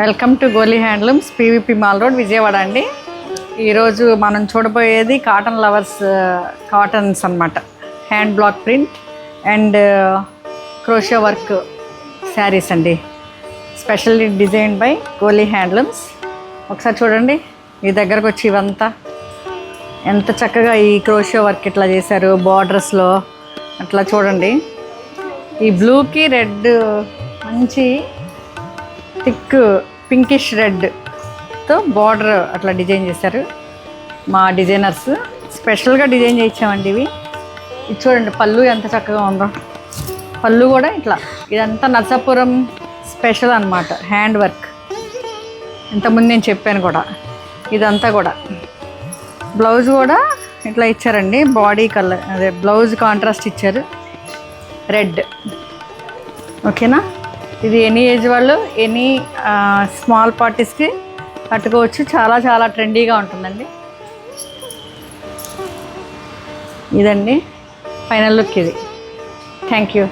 Welcome to Goli handlooms, PVP mall road, Vijayawada అండి. ఈరోజు మనం చూడబోయేది కాటన్ లవర్స్ కాటన్స్ అన్నమాట. Hand black print and క్రోషియో work saris అండి. Specially design by Goli handlooms. ఒకసారి చూడండి, ఈ దగ్గరకు వచ్చి ఇవంతా ఎంత చక్కగా ఈ క్రోషియో వర్క్ ఇట్లా చేశారు బార్డర్స్లో. అట్లా చూడండి, ఈ బ్లూకి రెడ్ మంచి థిక్ పింకిష్ రెడ్తో బార్డర్ అట్లా డిజైన్ చేశారు. మా డిజైనర్స్ స్పెషల్గా డిజైన్ చేయించామండి. ఇవి చూడండి, పళ్ళు ఎంత చక్కగా ఉందో. పళ్ళు కూడా ఇట్లా, ఇదంతా నర్సాపురం స్పెషల్ అన్నమాట. హ్యాండ్ వర్క్ ఇంతకుముందు నేను చెప్పాను కూడా. ఇదంతా కూడా బ్లౌజ్ కూడా ఇట్లా ఇచ్చారండి. బాడీ కలర్ అదే బ్లౌజ్ కాంట్రాస్ట్ ఇచ్చారు, రెడ్. ఓకేనా? ఇది ఎనీ ఏజ్ వాళ్ళు, ఎనీ స్మాల్ పార్టీస్కి కట్టుకోవచ్చు. చాలా చాలా ట్రెండీగా ఉంటుందండి. ఇదండి ఫైనల్ లుక్ ఇది. Thank you.